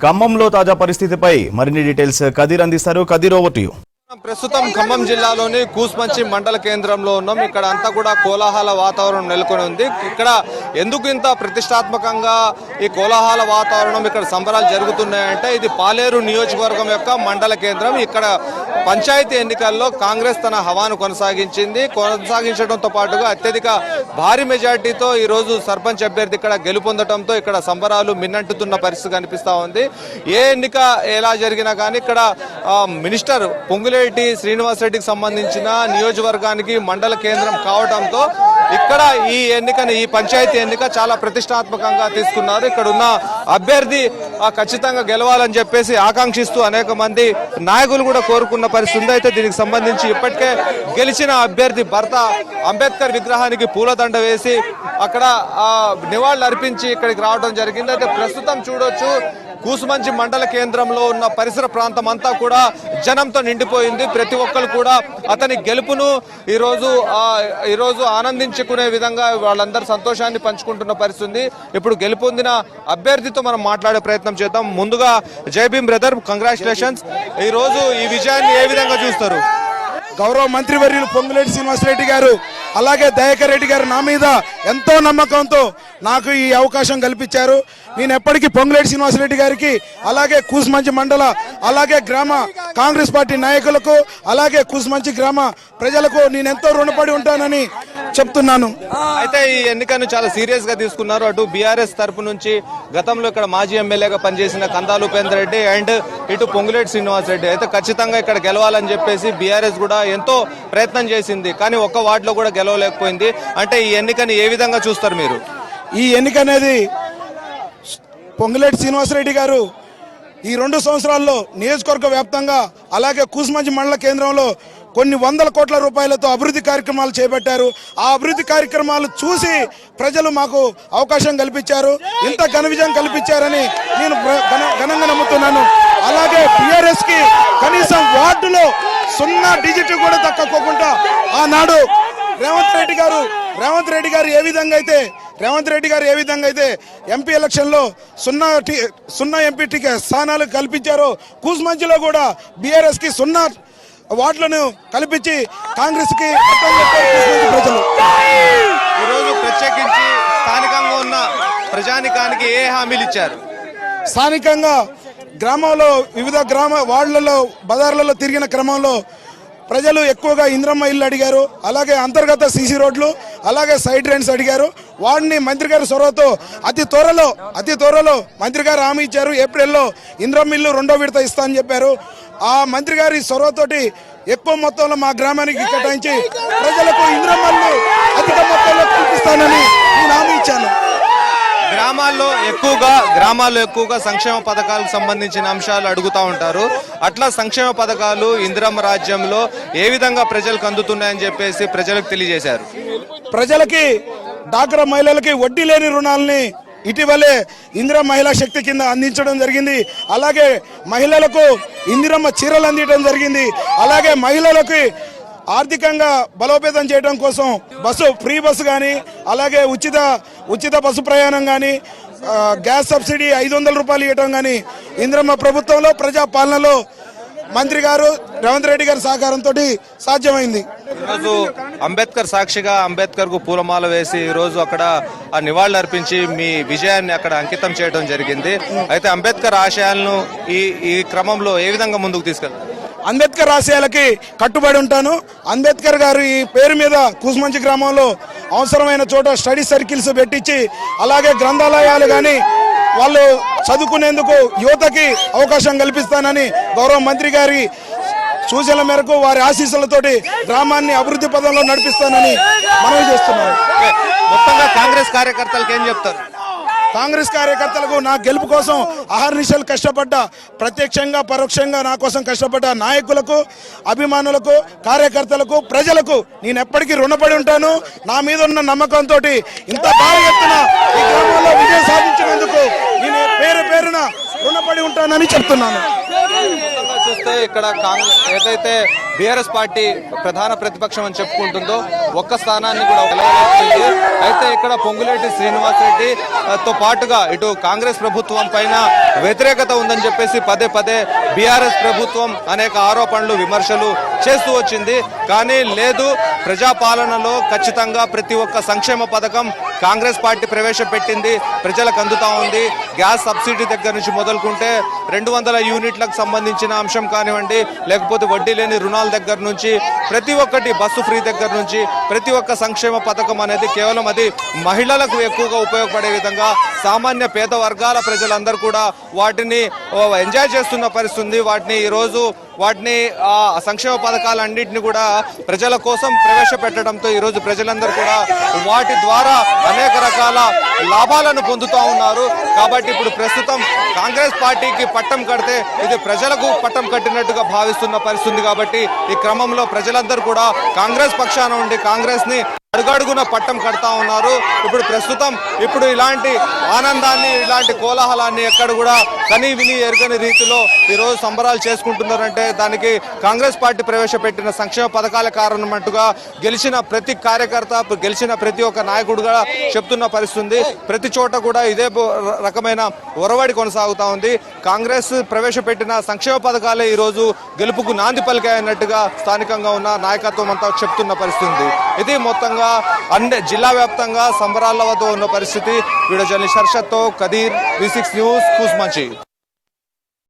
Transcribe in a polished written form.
ఖమ్మంలో తాజా పరిస్థితిపై మరిన్ని డీటెయిల్స్ కదీర్ అందిస్తారు. Kadir, over to you. ప్రస్తుతం ఖమ్మం జిల్లాలోని కూస్మంచి మండల కేంద్రంలో ఉన్నాం. ఇక్కడ అంతా కూడా కోలాహల వాతావరణం నెలకొని ఉంది. ఇక్కడ ఎందుకు ఇంత ప్రతిష్టాత్మకంగా ఈ కోలాహల వాతావరణం ఇక్కడ సంబరాలు జరుగుతున్నాయంటే ఇది పాలేరు నియోజకవర్గం యొక్క మండల కేంద్రం. ఇక్కడ పంచాయతీ ఎన్నికల్లో కాంగ్రెస్ తన హవాను కొనసాగించడంతో పాటుగా అత్యధిక భారీ మెజార్టీతో ఈ రోజు సర్పంచ్ అభ్యర్థి ఇక్కడ గెలుపొందడంతో ఇక్కడ సంబరాలు మిన్నంటుతున్న పరిస్థితి కనిపిస్తా ఉంది. ఏ ఎన్నిక ఎలా జరిగినా కానీ ఇక్కడ మినిస్టర్ పొంగులేటి శ్రీనివాస్ రెడ్డికి సంబంధించిన నియోజకవర్గానికి మండల కేంద్రం కావడంతో ఇక్కడ ఈ పంచాయతీ ఎన్నిక చాలా ప్రతిష్టాత్మకంగా తీసుకున్నారు. ఇక్కడ ఉన్న అభ్యర్థి ఖచ్చితంగా గెలవాలని చెప్పేసి ఆకాంక్షిస్తూ అనేక మంది నాయకులు కూడా కోరుకున్న పరిస్థితి ఉంది. అయితే దీనికి సంబంధించి ఇప్పటికే గెలిచిన అభ్యర్థి భర్త అంబేద్కర్ విగ్రహానికి పూలదండ వేసి అక్కడ నివాళులు అర్పించి ఇక్కడికి రావడం జరిగింది. అయితే ప్రస్తుతం చూడొచ్చు కూసుమంచి మండల కేంద్రంలో ఉన్న పరిసర ప్రాంతం అంతా కూడా జనంతో నిండిపోయింది. ప్రతి ఒక్కరు కూడా అతని గెలుపును ఈరోజు ఆనందించుకునే విధంగా వాళ్ళందరూ సంతోషాన్ని పంచుకుంటున్న పరిస్థితి. ఇప్పుడు గెలుపొందిన అభ్యర్థితో మనం మాట్లాడే ప్రయత్నం చేద్దాం. ముందుగా జై భీమ్ బ్రదర్, కంగ్రాచులేషన్స్. ఈ రోజు ఈ విజయాన్ని ఏ విధంగా చూస్తారు? గౌరవ మంత్రివర్యులు పొంగులేటి శ్రీనివాసరెడ్డి గారు అలాగే దయాకర్ రెడ్డి గారు నా మీద ఎంతో నమ్మకంతో నాకు ఈ అవకాశం కల్పించారు. నేను ఎప్పటికీ పొంగులేటి శ్రీనివాసరెడ్డి గారికి అలాగే కూసుమంచి మండల అలాగే గ్రామ కాంగ్రెస్ పార్టీ నాయకులకు అలాగే కూసుమంచి గ్రామ ప్రజలకు నేను ఎంతో రుణపడి ఉంటానని చెప్తున్నాను. అయితే ఈ ఎన్నికను చాలా సీరియస్ గా తీసుకున్నారు. అటు బీఆర్ఎస్ తరపు నుంచి గతంలో ఇక్కడ మాజీ ఎమ్మెల్యేగా పనిచేసిన కందాల ఉపేందర్ రెడ్డి అండ్ ఇటు పొంగులేటి శ్రీనివాస్ రెడ్డి అయితే ఖచ్చితంగా ఇక్కడ గెలవాలని చెప్పేసి బీఆర్ఎస్ కూడా ఎంతో ప్రయత్నం చేసింది. కానీ ఒక్క వార్డులో కూడా గెలవలేకపోయింది. అంటే ఈ ఎన్నికని ఏ విధంగా చూస్తారు మీరు? ఈ ఎన్నిక అనేది పొంగులేటి శ్రీనివాసరెడ్డి గారు ఈ 2 సంవత్సరాల్లో నియోజకవర్గ వ్యాప్తంగా అలాగే కూసుమంచి మండల కేంద్రంలో కొన్ని వందల కోట్ల రూపాయలతో అభివృద్ధి కార్యక్రమాలు చేపట్టారు. ఆ అభివృద్ధి కార్యక్రమాలు చూసి ప్రజలు మాకు అవకాశం కల్పించారు. ఇంత ఘన విజయం కల్పించారని నేను ఘనంగా నమ్ముతున్నాను. అలాగే టిఆర్ఎస్ కి కనీసం వార్డులో 0 డిజిట్ కూడా తక్కువకుండా ఆనాడు రేవంత్ రెడ్డి గారు ఏ విధంగా అయితే ఎంపీ ఎలక్షన్ లో 0 ఎంపీ స్థానాలు కల్పించారో కూసుమంచిలో కూడా బీఆర్ఎస్ కి 0 వార్డులను కల్పించి కాంగ్రెస్ కి ప్రజలు ఈరోజు ప్రత్యేకించి స్థానికంగా ఉన్న ప్రజానికానికి ఏ హామీలు ఇచ్చారు? స్థానికంగా గ్రామంలో వివిధ వార్డులలో బజార్లలో తిరిగిన క్రమంలో ప్రజలు ఎక్కువగా ఇంద్రమ్మ ఇల్లు అడిగారు. అలాగే అంతర్గత సీసీ రోడ్లు అలాగే సైడ్ డ్రైన్స్ అడిగారు. వాడిని మంత్రి గారి చొరవతో అతి త్వరలో మంత్రి గారు హామీ ఇచ్చారు. ఏప్రిల్లో ఇంద్రమ్మ ఇల్లు 2వ విడత ఇస్తా అని చెప్పారు. ఆ మంత్రి గారి చొరవతోటి ఎక్కువ మొత్తంలో మా గ్రామానికి కేటాయించి ప్రజలకు ఇంద్రమ్మలు అధిక మొత్తంలో కల్పిస్తానని నేను హామీ ఇచ్చాను. గ్రామాల్లో ఎక్కువగా సంక్షేమ పథకాలకు సంబంధించిన అంశాలు అడుగుతూ ఉంటారు. అట్లా సంక్షేమ పథకాలు ఇందిరమ్మ రాజ్యంలో ఏ విధంగా ప్రజలకు అందుతున్నాయని చెప్పేసి ప్రజలకు తెలియజేశారు. ప్రజలకి డాక్రా మహిళలకి వడ్డీ లేని రుణాలని ఇటీవలే ఇందిరమ్మ మహిళా శక్తి కింద అందించడం జరిగింది. అలాగే మహిళలకు ఇందిరమ్మ చీరలు అందించడం జరిగింది. అలాగే మహిళలకి ఆర్థికంగా బలోపేతం చేయడం కోసం ఫ్రీ బస్సు కానీ అలాగే ఉచిత బస్సు ప్రయాణం కానీ గ్యాస్ సబ్సిడీ 500 రూపాయలు ఇవ్వడం కానీ ఇందిరమ్మ ప్రభుత్వంలో ప్రజాపాలనలో మంత్రి గారు రేవంత్ రెడ్డి గారి సహకారంతో సాధ్యమైంది. ఈరోజు అంబేద్కర్ సాక్షిగా అంబేద్కర్ కు పూలమాల వేసి ఈ రోజు అక్కడ ఆ నివాళులు అర్పించి మీ విజయాన్ని అక్కడ అంకితం చేయడం జరిగింది. అయితే అంబేద్కర్ ఆశయాలను ఈ క్రమంలో ఏ విధంగా ముందుకు తీసుకెళ్తారు? అంబేద్కర్ ఆశయాలకి కట్టుబడి ఉంటాను. అంబేద్కర్ గారు ఈ పేరు మీద కూసుమంచి గ్రామంలో అవసరమైన చోట స్టడీ సర్కిల్స్ పెట్టించి అలాగే గ్రంథాలయాలు కానీ వాళ్ళు చదువుకునేందుకు యువతకి అవకాశం కల్పిస్తానని గౌరవ మంత్రి గారి సూచనల మేరకు వారి ఆశీస్సులతోటి గ్రామాన్ని అభివృద్ధి పదంలో నడిపిస్తానని మనవి చేస్తున్నాను. మొత్తంగా కాంగ్రెస్ కార్యకర్తలకు ఏం చెప్తారు? కాంగ్రెస్ కార్యకర్తలకు నా గెలుపు కోసం అహర్నిశలు కష్టపడ్డ ప్రత్యక్షంగా పరోక్షంగా నా కోసం కష్టపడ్డ నాయకులకు అభిమానులకు కార్యకర్తలకు ప్రజలకు నేను ఎప్పటికీ రుణపడి ఉంటాను. నా మీద ఉన్న నమ్మకంతో ఇంత భారీ ఎత్తున ఈ గ్రామంలో విజయం సాధించినందుకు నేను పేరున రుణపడి ఉంటానని చెప్తున్నాను. మొత్తంగా చూస్తే ఇక్కడ కాంగ్రెస్ ఏదైతే బీఆర్ఎస్ పార్టీ ప్రధాన ప్రతిపక్షం అని చెప్పుకుంటుందో ఒక్క స్థానాన్ని కూడా గెలవలేకపోయింది. అయితే ఇక్కడ పొంగులేటి శ్రీనివాస్ రెడ్డి తో పాటుగా ఇటు కాంగ్రెస్ ప్రభుత్వం పైన వ్యతిరేకత ఉందని చెప్పేసి పదే పదే బీఆర్ఎస్ ప్రభుత్వం అనేక ఆరోపణలు విమర్శలు చేస్తూ వచ్చింది. కానీ లేదు, ప్రజాపాలనలో ఖచ్చితంగా ప్రతి ఒక్క సంక్షేమ పథకం కాంగ్రెస్ పార్టీ ప్రవేశపెట్టింది, ప్రజలకు అందుతా ఉంది. గ్యాస్ సబ్సిడీ దగ్గర నుంచి మొదలుకుంటే 200 యూనిట్లకు సంబంధించిన అంశం కానివ్వండి, లేకపోతే వడ్డీ లేని రుణాల దగ్గర నుంచి ప్రతి ఒక్కటి, బస్సు ఫ్రీ దగ్గర నుంచి ప్రతి ఒక్క సంక్షేమ పథకం అనేది కేవలం అది మహిళలకు ఎక్కువగా ఉపయోగపడే విధంగా సామాన్య పేద వర్గాల ప్రజలందరూ కూడా వాటిని ఎంజాయ్ చేస్తున్న పరిస్థితి. వాటిని ఈరోజు సంక్షేమ పథకాలన్నింటినీ కూడా ప్రజల కోసం ప్రవేశపెట్టడంతో ఈరోజు ప్రజలందరూ కూడా వాటి ద్వారా అనేక రకాల లాభాలను పొందుతూ ఉన్నారు. కాబట్టి ఇప్పుడు ప్రస్తుతం కాంగ్రెస్ పార్టీకి పట్టం కడితే ఇది ప్రజలకు పట్టం కట్టినట్టుగా భావిస్తున్న పరిస్థితి. కాబట్టి ఈ క్రమంలో ప్రజలందరూ కూడా కాంగ్రెస్ పక్షాన ఉండి కాంగ్రెస్ ని అడుగడుగున పట్టం కడతా ఉన్నారు. ఇప్పుడు ప్రస్తుతం ఇలాంటి ఆనందాన్ని, ఇలాంటి కోలాహలాన్ని ఎక్కడ కూడా కని విని ఎరుగని రీతిలో ఈరోజు సంబరాలు చేసుకుంటున్నారంటే దానికి కాంగ్రెస్ పార్టీ ప్రవేశపెట్టిన సంక్షేమ పథకాల కారణమంటుగా గెలిచిన ప్రతి కార్యకర్త, గెలిచిన ప్రతి ఒక్క నాయకుడుగా చెప్తున్న పరిస్థితి. ప్రతి చోట కూడా ఇదే రకమైన ఒరవడి కొనసాగుతా ఉంది. కాంగ్రెస్ ప్రవేశపెట్టిన సంక్షేమ పథకాలే ఈరోజు గెలుపుకు నాంది పలికాయన్నట్టుగా స్థానికంగా ఉన్న నాయకత్వం అంతా చెప్తున్న పరిస్థితి. ఇది మొత్తంగా అన్ని జిల్లా వ్యాప్తంగా సంబరాల వద్ద ఉన్న పరిస్థితి. వీడియో జర్నలిస్ట్ హర్షత్తో కదీర్, V6 న్యూస్, కూస్మంచి.